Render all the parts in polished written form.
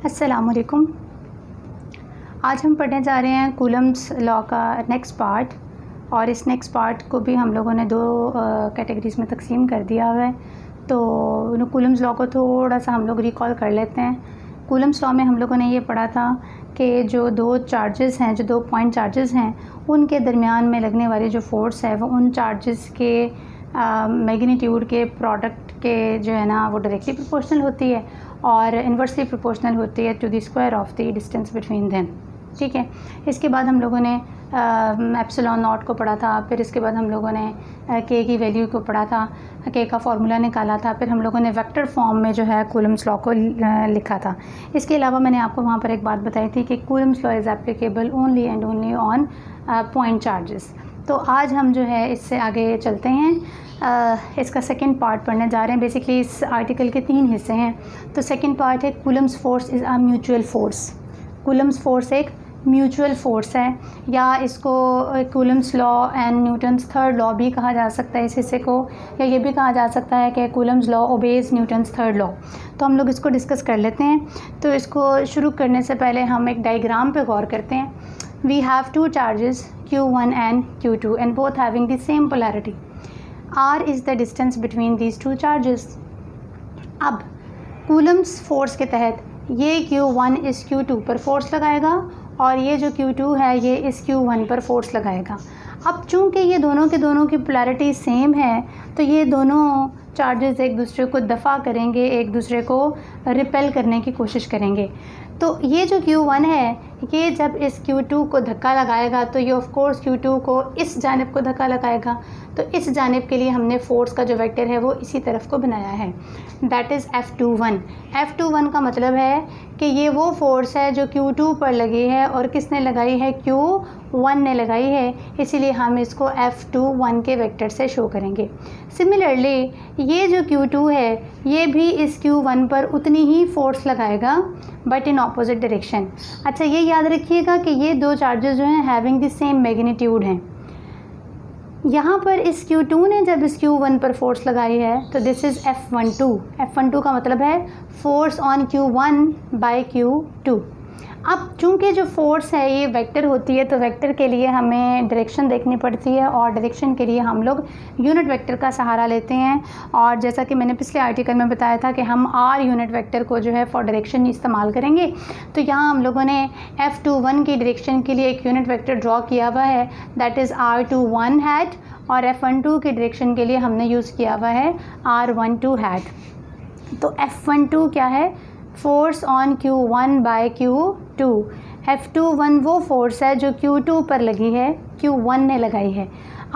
अस्सलामुअलैकुम। आज हम पढ़ने जा रहे हैं कूलम्स लॉ का नेक्स्ट पार्ट, और इस नेक्स्ट पार्ट को भी हम लोगों ने दो कैटेगरीज़ में तकसीम कर दिया हुआ है। तो कूलम्स लॉ को थोड़ा सा हम लोग रिकॉल कर लेते हैं। कूलम्स लॉ में हम लोगों ने ये पढ़ा था कि जो दो चार्जेस हैं, जो दो पॉइंट चार्जेस हैं, उनके दरमियान में लगने वाली जो फोर्स है वो उन चार्जेस के मैग्नीट्यूड के प्रोडक्ट के जो है ना वो डायरेक्टली प्रोपोर्शनल होती है और इन्वर्सली प्रोपोर्शनल होती है to the square of the distance between them. ठीक है। इसके बाद हम लोगों ने एप्सिलॉन नॉट को पढ़ा था, फिर इसके बाद हम लोगों ने के की वैल्यू को पढ़ा था, के का फार्मूला निकाला था, फिर हम लोगों ने वेक्टर फॉर्म में जो है कूलम्स लॉ को लिखा था। इसके अलावा मैंने आपको वहाँ पर एक बात बताई थी कि Coulomb's law is applicable only and only on point charges. तो आज हम जो है इससे आगे चलते हैं, इसका सेकंड पार्ट पढ़ने जा रहे हैं। बेसिकली इस आर्टिकल के 3 हिस्से हैं। तो सेकंड पार्ट है Coulomb's force is a mutual force. Coulomb's force एक म्यूचुअल फोर्स है, या इसको Coulomb's law and Newton's third law भी कहा जा सकता है इस हिस्से को, या ये भी कहा जा सकता है कि Coulomb's law obeys Newton's third law. तो हम लोग इसको डिस्कस कर लेते हैं। तो इसको शुरू करने से पहले हम एक डायग्राम पे गौर करते हैं। We have two charges Q1 and Q2 and both having the same polarity. R is the distance between these two charges. अब कूलम्स फोर्स के तहत ये Q1 इस Q2 पर फोर्स लगाएगा और ये जो Q2 है ये इस Q1 पर फोर्स लगाएगा। अब चूंकि ये दोनों की पोलैरिटी सेम है तो ये दोनों चार्जेस एक दूसरे को दफ़ा करेंगे, एक दूसरे को रिपेल करने की कोशिश करेंगे। तो ये जो Q1 है ये जब इस Q2 को धक्का लगाएगा तो ये ऑफ कोर्स Q2 को इस जानिब को धक्का लगाएगा। तो इस जानिब के लिए हमने फोर्स का जो वेक्टर है वो इसी तरफ को बनाया है, दैट इज़ F21। F21 का मतलब है कि ये वो फोर्स है जो Q2 पर लगी है और किसने लगाई है, Q1 ने लगाई है, इसीलिए हम इसको F21 के वेक्टर से शो करेंगे। सिमिलरली ये जो Q2 है ये भी इस Q1 पर उतनी ही फोर्स लगाएगा बट इन ऑपोजिट डायरेक्शन। अच्छा, ये याद रखिएगा कि ये दो चार्जेस जो हैं हैविंग द सेम मैग्नीट्यूड हैं। यहाँ पर इस Q2 ने जब इस Q1 पर फोर्स लगाई है तो दिस इज़ F12। F12 का मतलब है force on Q1 bye Q2। अब चूंकि जो फोर्स है ये वेक्टर होती है तो वेक्टर के लिए हमें डायरेक्शन देखनी पड़ती है और डायरेक्शन के लिए हम लोग यूनिट वेक्टर का सहारा लेते हैं। और जैसा कि मैंने पिछले आर्टिकल में बताया था कि हम R यूनिट वेक्टर को जो है फॉर डायरेक्शन इस्तेमाल करेंगे। तो यहाँ हम लोगों ने F21 की डायरेक्शन के लिए एक यूनिट वेक्टर ड्रॉ किया हुआ है, दैट इज़ R21 हैट, और F12 की डायरेक्शन के लिए हमने यूज़ किया हुआ है R12 हैट। तो F12 क्या है, force on Q1 bye Q2। F21 वो फोर्स है जो Q2 पर लगी है, Q1 ने लगाई है।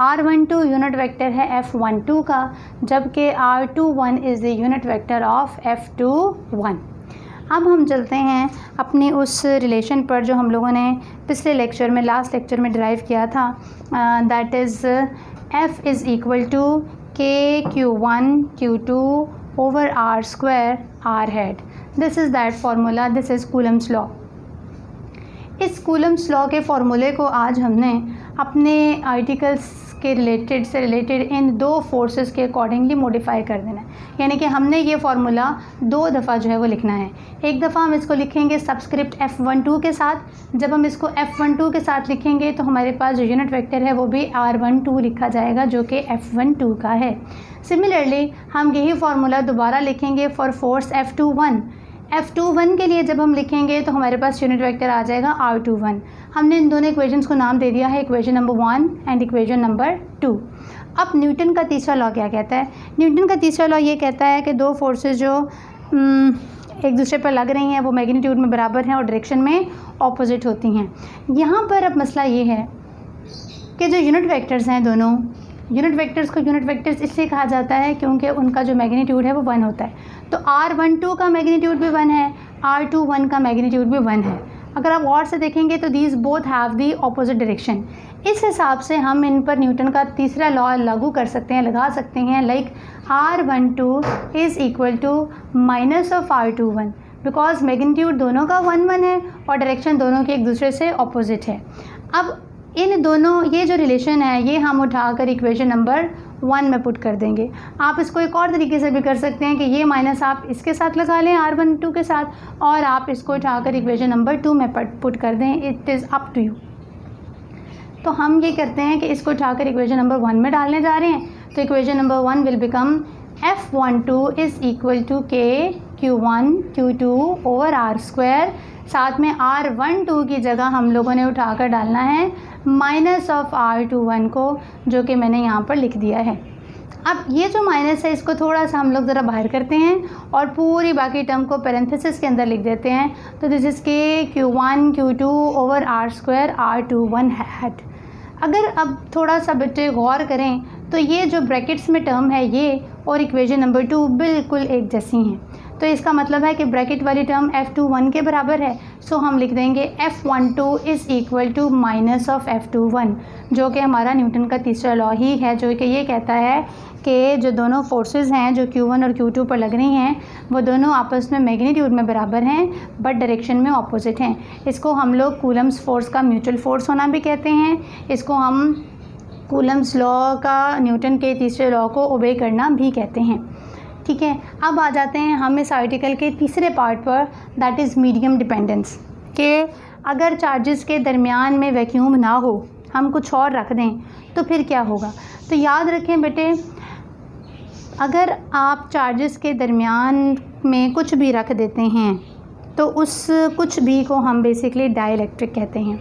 R12 यूनिट वेक्टर है F12 का, जबकि R21 is the unit vector of F21। अब हम चलते हैं अपनी उस रिलेशन पर जो हम लोगों ने पिछले लेक्चर में, लास्ट लेक्चर में ड्राइव किया था, that is F is equal to K Q1 Q2 over R square R hat. This is that formula, this is Coulomb's law. इस कूलम्स लॉ के फार्मूले को आज हमने अपने आर्टिकल्स के रिलेटेड इन दो फोर्सेस के अकॉर्डिंगली मॉडिफाई कर देना है। यानी कि हमने ये फार्मूला 2 दफ़ा जो है वो लिखना है। एक दफ़ा हम इसको लिखेंगे सब्सक्रिप्ट F12 के साथ। जब हम इसको F12 के साथ लिखेंगे तो हमारे पास जो यूनिट वेक्टर है वो भी R12 लिखा जाएगा जो कि F12 का है। सिमिलरली हम यही फार्मूला दोबारा लिखेंगे फॉर फोर्स F21। F21 के लिए जब हम लिखेंगे तो हमारे पास यूनिट वेक्टर आ जाएगा R21। हमने इन दोनों इक्वेशंस को नाम दे दिया है, equation number 1 and equation number 2। अब न्यूटन का तीसरा लॉ क्या कहता है? न्यूटन का तीसरा लॉ ये कहता है कि दो फोर्सेस जो एक दूसरे पर लग रही हैं वो मैग्नीट्यूड में बराबर हैं और डायरेक्शन में ऑपोजिट होती हैं। यहाँ पर अब मसला ये है कि जो यूनिट वेक्टर्स हैं, दोनों यूनिट वेक्टर्स को यूनिट वेक्टर्स इसलिए कहा जाता है क्योंकि उनका जो मैग्नीट्यूड है वो 1 होता है। तो R12 का मैग्नीट्यूड भी 1 है, R21 का मैग्नीट्यूड भी 1 है। अगर आप और से देखेंगे तो these both have the opposite direction. इस हिसाब से हम इन पर न्यूटन का तीसरा लॉ लागू कर सकते हैं, लगा सकते हैं, like R12 is equal to minus of R21, because magnitude दोनों का 1 है और डायरेक्शन दोनों की एक दूसरे से ऑपोजिट है। अब इन दोनों ये जो रिलेशन है ये हम उठाकर इक्वेशन नंबर 1 में पुट कर देंगे। आप इसको एक और तरीके से भी कर सकते हैं कि ये माइनस आप इसके साथ लगा लें R12 के साथ, और आप इसको उठाकर इक्वेशन नंबर 2 में पुट कर दें। It is up to you. तो हम ये करते हैं कि इसको उठाकर इक्वेशन नंबर 1 में डालने जा रहे हैं। तो equation number 1 will become F12 is equal to K Q1 Q2 over R²। साथ में R12 की जगह हम लोगों ने उठाकर डालना है माइनस ऑफ R21 को, जो कि मैंने यहाँ पर लिख दिया है। अब ये जो माइनस है इसको थोड़ा सा हम लोग ज़रा बाहर करते हैं और पूरी बाकी टर्म को पैरेंथेसिस के अंदर लिख देते हैं। तो this is K Q1 Q2 over R² R21 had. अगर अब थोड़ा सा बच्चे गौर करें तो ये जो ब्रैकेट्स में टर्म है ये और इक्वेशन नंबर 2 बिल्कुल एक जैसी हैं। तो इसका मतलब है कि ब्रैकेट वाली टर्म F21 के बराबर है। सो हम लिख देंगे F12 is equal to minus of F21, जो कि हमारा न्यूटन का तीसरा लॉ ही है, जो कि ये कहता है कि जो दोनों फोर्सेस हैं जो Q1 और Q2 पर लग रही हैं वो दोनों आपस में मैग्नीट्यूड में बराबर हैं बट डायरेक्शन में ऑपोजिट हैं। इसको हम लोग कूलम्स फोर्स का म्यूचुअल फोर्स होना भी कहते हैं। इसको हम कूलम्स लॉ का न्यूटन के तीसरे लॉ को ओबे करना भी कहते हैं। ठीक है, अब आ जाते हैं हम इस आर्टिकल के तीसरे पार्ट पर, दैट इज़ मीडियम डिपेंडेंस। कि अगर चार्जेस के दरमियान में वैक्यूम ना हो, हम कुछ और रख दें तो फिर क्या होगा। तो याद रखें बेटे, अगर आप चार्जेस के दरमियान में कुछ भी रख देते हैं तो उस कुछ भी को हम बेसिकली डाइलेक्ट्रिक कहते हैं।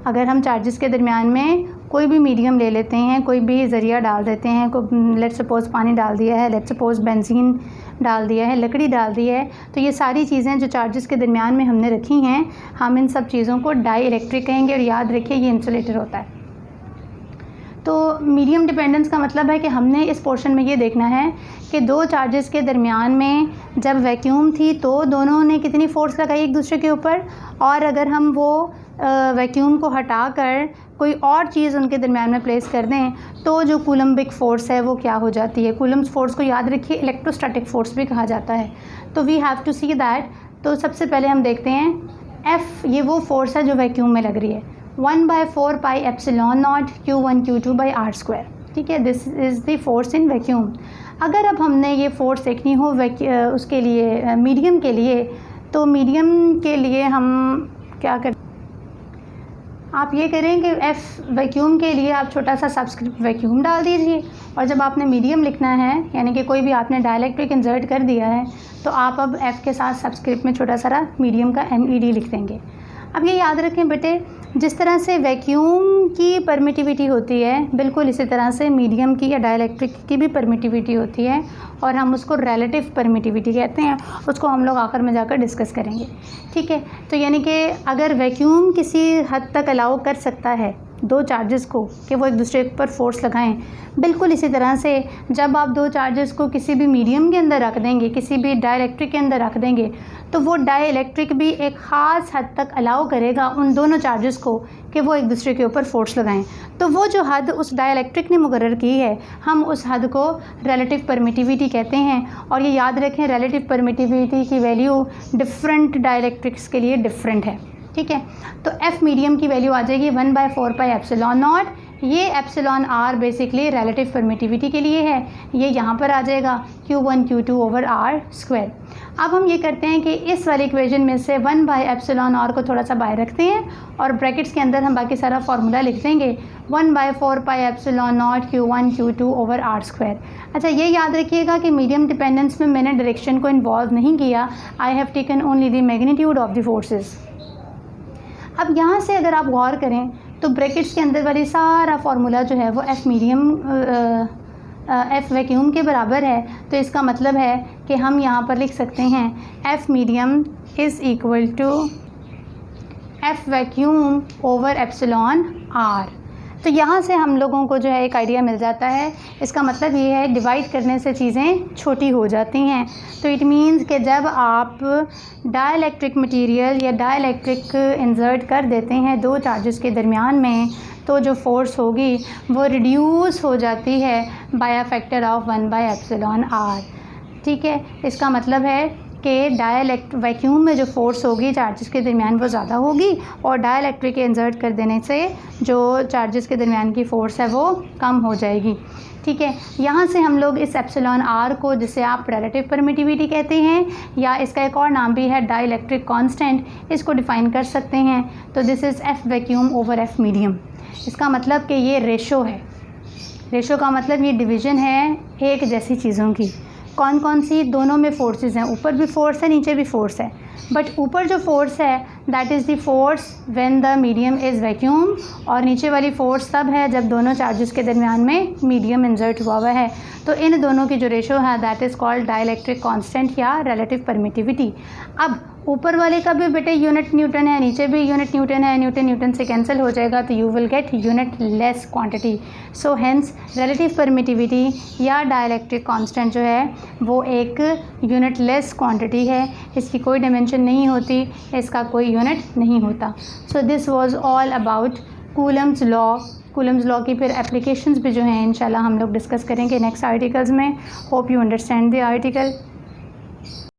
अगर हम चार्जेस के दरमियान में कोई भी मीडियम ले लेते हैं, कोई भी ज़रिया डाल देते हैं, लेट्स सपोज़ पानी डाल दिया है, लेट्स सपोज़ बेंजीन डाल दिया है, लकड़ी डाल दी है, तो ये सारी चीज़ें जो चार्जेस के दरमियान में हमने रखी हैं, हम इन सब चीज़ों को डाइलेक्ट्रिक कहेंगे। और याद रखिए ये इंसुलेटर होता है। तो मीडियम डिपेंडेंस का मतलब है कि हमने इस पोर्शन में ये देखना है कि दो चार्जेस के दरमियान में जब वैक्यूम थी तो दोनों ने कितनी फ़ोर्स लगाई एक दूसरे के ऊपर, और अगर हम वो वैक्यूम को हटाकर कोई और चीज़ उनके दरमियान में प्लेस कर दें तो जो कूलम्बिक फ़ोर्स है वो क्या हो जाती है। कूलम्स फ़ोर्स को याद रखिए इलेक्ट्रोस्टैटिक फ़ोर्स भी कहा जाता है। तो we have to see that. तो सबसे पहले हम देखते हैं F, ये वो फ़ोर्स है जो वैक्यूम में लग रही है, 1/4 pi epsilon not Q1 Q2 by R²। ठीक है, this is the force in vacuum. अगर अब हमने ये फोर्स देखनी हो उसके लिए मीडियम के लिए, तो मीडियम के लिए हम क्या करें, आप ये करें कि F वैक्यूम के लिए आप छोटा सा सबस्क्रिप्ट वैक्यूम डाल दीजिए, और जब आपने मीडियम लिखना है यानी कि कोई भी आपने डाइलेक्ट्रिक इंसर्ट कर दिया है तो आप अब F के साथ सबस्क्रिप्ट में छोटा सा मीडियम का MED लिख देंगे। अब ये याद रखें बेटे, जिस तरह से वैक्यूम की परमिटिविटी होती है बिल्कुल इसी तरह से मीडियम की या डाइलेक्ट्रिक की भी परमिटिविटी होती है, और हम उसको रिलेटिव परमिटिविटी कहते हैं। उसको हम लोग आखिर में जाकर डिस्कस करेंगे। ठीक है, तो यानी कि अगर वैक्यूम किसी हद तक अलाउ कर सकता है दो चार्जेस को कि वो एक दूसरे पर फोर्स लगाएं, बिल्कुल इसी तरह से जब आप दो चार्जेस को किसी भी मीडियम के अंदर रख देंगे, किसी भी डाइलेक्ट्रिक के अंदर रख देंगे, तो वो डाइलेक्ट्रिक भी एक ख़ास हद तक अलाउ करेगा उन दोनों चार्जेस को कि वो एक दूसरे के ऊपर फोर्स लगाएं। तो वो जो हद उस डाइलेक्ट्रिक ने मुकर्रर की है, हम उस हद को रिलेटिव परमिटिविटी कहते हैं। और ये याद रखें, रिलेटिव परमिटिविटी की वैल्यू डिफरेंट डाइलेक्ट्रिक्स के लिए डिफरेंट है। ठीक है, तो F मीडियम की वैल्यू आ जाएगी 1/4 पाई एप्सिलॉन नॉट। ये epsilon R basically relative permittivity के लिए है, ये यहाँ पर आ जाएगा Q1 Q2 ओवर R²। अब हम ये करते हैं कि इस वाली इक्वेशन में से 1/εr को थोड़ा सा बाहर रखते हैं और ब्रैकेट्स के अंदर हम बाकी सारा फार्मूला लिख देंगे 1/4 pi epsilon not Q1 Q2 over R²। अच्छा, ये याद रखिएगा कि मीडियम डिपेंडेंस में मैंने डायरेक्शन को इन्वॉल्व नहीं किया, I have taken only the magnitude of the forces. अब यहाँ से अगर आप गौर करें तो ब्रैकेट्स के अंदर वाली सारा फार्मूला जो है वो F वैक्यूम के बराबर है। तो इसका मतलब है कि हम यहाँ पर लिख सकते हैं F medium is equal to F vacuum over epsilon R। तो यहाँ से हम लोगों को जो है एक आइडिया मिल जाता है। इसका मतलब ये है डिवाइड करने से चीज़ें छोटी हो जाती हैं। तो इट मीन्स कि जब आप डाइलेक्ट्रिक मटेरियल या डाइलेक्ट्रिक इंसर्ट कर देते हैं दो चार्जेस के दरमियान में, तो जो फोर्स होगी वो रिड्यूस हो जाती है bye a factor of 1/εr। ठीक है, इसका मतलब है कि वैक्यूम में जो फोर्स होगी चार्जेस के दरमियान वो ज़्यादा होगी, और डाइलेक्ट्रिक के इंसर्ट कर देने से जो चार्जेस के दरमियान की फ़ोर्स है वो कम हो जाएगी। ठीक है, यहाँ से हम लोग इस एप्सिलॉन आर को, जिसे आप रिलेटिव परमिटिविटी कहते हैं या इसका एक और नाम भी है डाइलेक्ट्रिक कांस्टेंट, इसको डिफ़ाइन कर सकते हैं। तो this is F vacuum over F medium. इसका मतलब कि ये रेशो है। रेशो का मतलब ये डिवीज़न है एक जैसी चीज़ों की। कौन कौन सी? दोनों में फोर्सेस हैं, ऊपर भी फोर्स है नीचे भी फोर्स है, बट ऊपर जो फोर्स है that is the force when the medium is vacuum, और नीचे वाली फोर्स तब है जब दोनों चार्जेस के दरमियान में मीडियम इंसर्ट हुआ हुआ है। तो इन दोनों की जो रेशो है that is called dielectric constant या रिलेटिव परमिटिविटी। अब ऊपर वाले का भी बेटे यूनिट न्यूटन है, नीचे भी यूनिट न्यूटन है, न्यूटन न्यूटन से कैंसिल हो जाएगा तो you will get unit less quantity. So hence relative permittivity या डाइलेक्ट्रिक कांस्टेंट जो है वो एक यूनिट लेस क्वांटिटी है, इसकी कोई डायमेंशन नहीं होती, इसका कोई यूनिट नहीं होता। So this was all about Coulomb's law. Coulomb's law की फिर एप्लीकेशंस भी जो हैं इंशाल्लाह हम लोग डिस्कस करेंगे नेक्स्ट आर्टिकल्स में। Hope you understand the article.